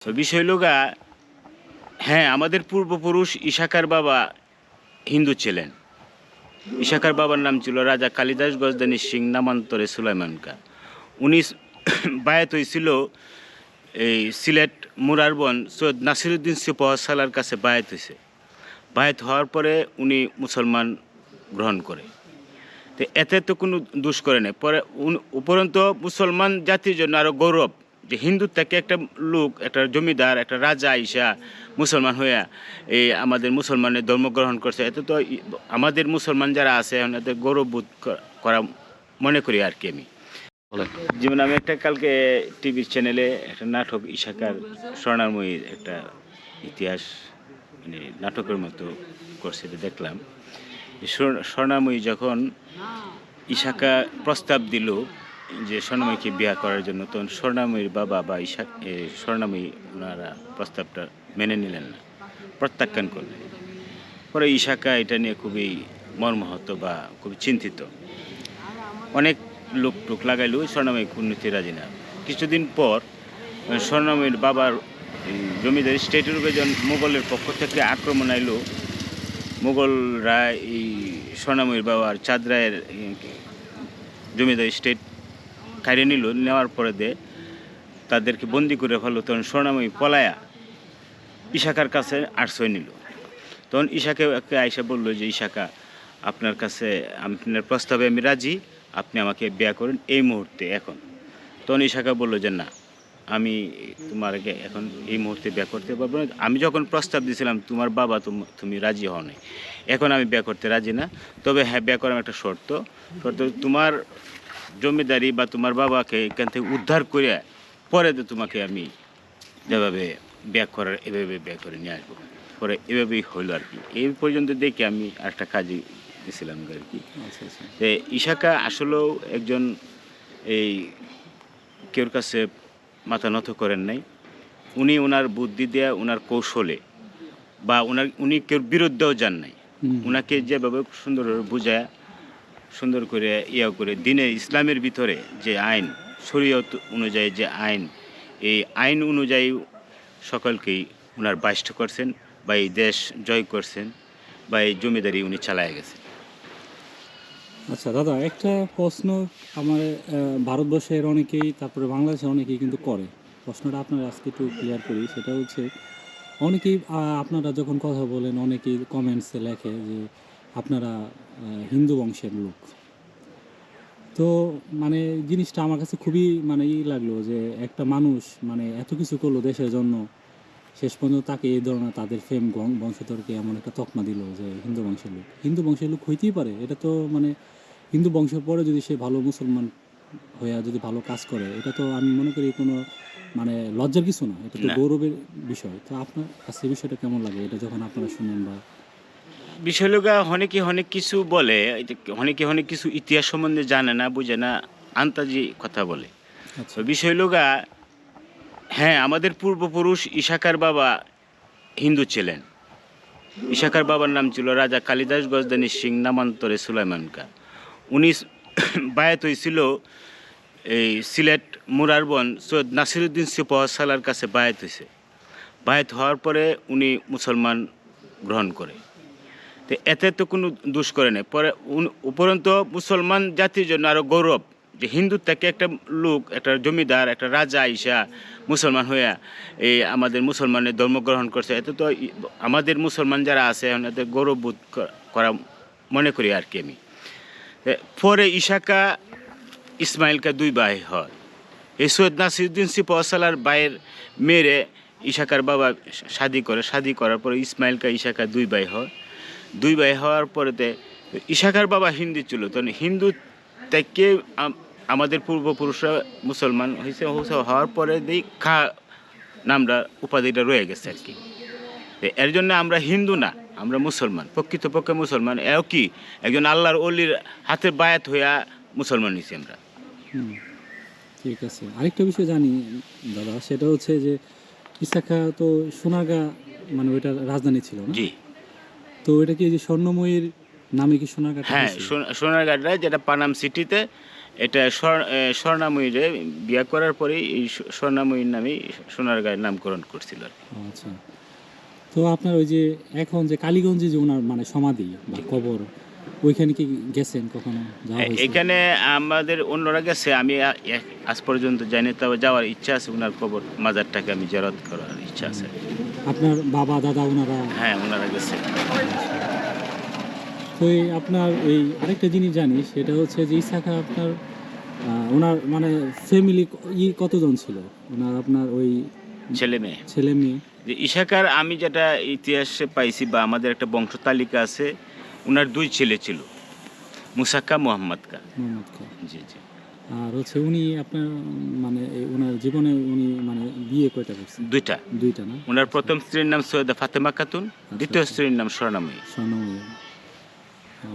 তো বিষয় লোগা হ্যাঁ, আমাদের পূর্বপুরুষ ইশাকার বাবা হিন্দু ছিলেন। ইশাকার বাবার নাম ছিল রাজা কালিদাস গজদানি সিং নামান্তরে সুলাইমান খাঁ। উনি বায়াত হয়েছিল এই সিলেট মুরারবন সৈয়দ নাসিরুদ্দিন সিপাহ সালার কাছে বায়াত হয়েছে। বায়াত হওয়ার পরে উনি মুসলমান গ্রহণ করে। তো এতে তো কোনো দোষ করে নাই। পরে উপরন্তু মুসলমান জাতির জন্য আরও গৌরব যে হিন্দু থেকে একটা লোক, একটা জমিদার, একটা রাজা আইসা মুসলমান হইয়া এই আমাদের মুসলমানের ধর্ম গ্রহণ করছে। এতে তো আমাদের মুসলমান যারা আছে এদের গৌরববোধ করা মনে করি আর কি আমি। যেমন আমি একটা কালকে টিভি চ্যানেলে একটা নাটক ইশাকার স্বর্ণাময়ীর একটা ইতিহাস মানে নাটকের মতো করছে দেখলাম। স্বর্ণাময়ী যখন ইশাকা প্রস্তাব দিল যে স্বর্ণাময়ীকে বিয়ে করার জন্য, তখন স্বর্ণাময়ীর বাবা বা স্বর্ণাময়ী ওনারা প্রস্তাবটা মেনে নিলেন না, প্রত্যাখ্যান করলেন। পরে ইশাকা এটা নিয়ে খুবই মর্মাহত বা খুবই চিন্তিত। অনেক লোক টোক লাগাইলেও স্বর্ণাময়ী উন্নতি রাজি না। কিছুদিন পর স্বর্ণাময়ীর বাবার জমিদারি স্টেটের উপরে যখন মোগলের পক্ষ থেকে আক্রমণ আইল, মোগলরা এই স্বর্ণাময়ীর বাবার চাঁদ রায়ের জমিদারি স্টেট কাইরে নিল। নেওয়ার পরে তাদেরকে বন্দি করে ফেললো। তখন স্বর্ণাময়ী পলায়া ইশাকার কাছে আশ্রয় নিল। তখন ইশাকে আয়সা বললো যে ইশাকা, আপনার কাছে আপনার প্রস্তাবে আমি রাজি, আপনি আমাকে বিয়ে করেন এই মুহূর্তে এখন। তখন ইশাকা বললো যে না, আমি তোমাকে এখন এই মুহূর্তে বিয়ে করতে পারবো না। আমি যখন প্রস্তাব দিয়েছিলাম তোমার বাবা তুমি রাজি হও নাই, এখন আমি বিয়ে করতে রাজি না। তবে হ্যাঁ, বিয়ে করার একটা শর্ত তোমার জমিদারি বা তোমার বাবাকে এখান থেকে উদ্ধার করে পরে তো তোমাকে আমি যেভাবে বিয়ে করার এভাবে বিয়ে করে নিয়ে আসবো। পরে এভাবেই হইলো আর কি। এই পর্যন্ত দেখে আমি একটা কাজে গেছিলাম আর কি। ইশাকা আসলেও একজন এই কেউর কাছে মাথা নত করেন নাই। উনি ওনার বুদ্ধি দেয়া, ওনার কৌশলে বা উনি কেউর বিরুদ্ধেও যান নাই। ওনাকে যেভাবে সুন্দরভাবে বুঝায় সুন্দর করে করে দিনে ইসলামের ভিতরে যে আইন, শরীয়ত অনুযায়ী যে আইন, এই আইন অনুযায়ী সকলকেই ওনার বাইষ্ট করছেন বা এই দেশ জয় করছেন বা এই জমিদারি উনি চালায় গেছেন। আচ্ছা দাদা, একটা প্রশ্ন আমার ভারতবর্ষের অনেকেই, তারপরে বাংলাদেশের অনেকেই কিন্তু করে। প্রশ্নটা আপনার আজকে একটু ক্লিয়ার করি। সেটা হচ্ছে অনেকেই আপনারা যখন কথা বলেন অনেকেই কমেন্টসে লেখে যে আপনারা হিন্দু বংশের লোক। তো মানে জিনিসটা আমার কাছে খুবই মানে লাগলো যে একটা মানুষ মানে এত কিছু করলো দেশের জন্য, শেষ পর্যন্ত তাকে এই ধরনের তাদের ফেম বংশধরকে এমন একটা তকমা দিল যে হিন্দু বংশের লোক। হিন্দু বংশের লোক হইতেই পারে, এটা তো মানে হিন্দু বংশের পরে যদি সে ভালো মুসলমান হয়ে যদি ভালো কাজ করে, এটা তো আমি মনে করি কোনো মানে লজ্জার কিছু না, এটা তো গৌরবের বিষয়। তো আপনার কাছে এই বিষয়টা কেমন লাগে এটা যখন আপনারা শুনেন? বা বিষয় লোক অনেকে অনেক কিছু বলে, অনেকে অনেক কিছু ইতিহাস সম্বন্ধে জানে না, বুঝে না, আন্তাজি কথা বলে। বিষয় লোক হ্যাঁ, আমাদের পূর্বপুরুষ ইশাকার বাবা হিন্দু ছিলেন। ইশাকার বাবার নাম ছিল রাজা কালিদাস গজদানি সিং নামান্তরে সুলাইমান খাঁ। উনি বায়াত হয়েছিল এই সিলেট মুরারবন সৈয়দ নাসিরুদ্দিন সিপাহ সালার কাছে বায়াত হয়েছে। বায়াত হওয়ার পরে উনি মুসলমান গ্রহণ করে। তো এতে তো কোনো দোষ করে নাই। পরে উপরন্তু মুসলমান জাতির জন্য আরও গৌরব যে হিন্দু থেকে একটা লোক, একটা জমিদার, একটা রাজা আইসা মুসলমান হইয়া এই আমাদের মুসলমানের ধর্ম গ্রহণ করছে। এতে তো আমাদের মুসলমান যারা আছে এদের গৌরববোধ করা মনে করি আর কি আমি। পরে ইশাকা ইসমাইলকা দুই ভাই হয়। এই সৈয়দ নাসিরুদ্দিন সিপাহ সালার ভাইয়ের মেয়েরে ইশাকার বাবা শাদি করার পরে ইসমাইলকা ইশাকা দুই ভাই হয়। দুই ভাই হওয়ার পরেতে ইশাকার বাবা হিন্দু ছিল। তখন হিন্দু থেকে আমাদের পূর্বপুরুষরা মুসলমান হয়েছে। হওয়ার পরে খা নামটা উপাধিটা রয়ে গেছে আর কি। এর জন্য আমরা হিন্দু না, আমরা মুসলমান, প্রকৃতপক্ষে মুসলমান। এও কি একজন আল্লাহর অলির হাতে বায়াত হইয়া মুসলমান হয়েছি আমরা। ঠিক আছে, আরেকটা বিষয় জানি দাদা, সেটা হচ্ছে যে ইসাকা তো সোনারগাঁ মানে ওইটা রাজধানী ছিল না? জি। তো এটা কি যে স্বর্ণময়ীর নামে কি সোনারগাঁ? হ্যাঁ, সোনারগাঁটা যেটা পানাম সিটিতে এটা স্বর্ণাময়ীরে বিয়ে করার পরেই এই স্বর্ণাময়ীর নামেই সোনারগাঁয়ের নামকরণ করছিল আর কি। আচ্ছা, তো আপনার ওই যে এখন যে কালীগঞ্জে যে ওনার মানে সমাধি বা কবর, ওইখানে কি গেছেন কখনো, যাওয়া হয়েছে? এখানে আমাদের অন্যরা গেছে, আমি আজ পর্যন্ত যাইনি, তবে যাওয়ার ইচ্ছা আছে। ওনার কবর মাজারটাকে আমি জিয়ারত করার ইচ্ছা আছে। আপনার বাবা দাদা ওনারা? হ্যাঁ, ওনারা গেছে। তো এই আপনার এই আরেকটা জিনিস জানি, সেটা হচ্ছে যে ইসাখা আপনার ওনার মানে ফ্যামিলি কতজন ছিল ওনার, আপনার ওই ছেলে মেয়ে ছেলে মেয়ে? যে ইশাকার, আমি যেটা ইতিহাসে পাইছি বা আমাদের একটা বংশ তালিকা আছে, ওনার 2 ছেলে ছিল, মুসাক্কা, মোহাম্মদ কা। মোহাম্মদ খান। জি জি। আর হচ্ছে উনি আপনার মানে ওনার জীবনে উনি মানে বিয়ে কয়টা করছেন? 2টা। দুইটা না? ওনার প্রথম স্ত্রীর নাম সৈয়দা ফাতেমা খাতুন, দ্বিতীয় স্ত্রীর নাম স্বর্ণাময়ী। স্বর্ণময়ী। ও।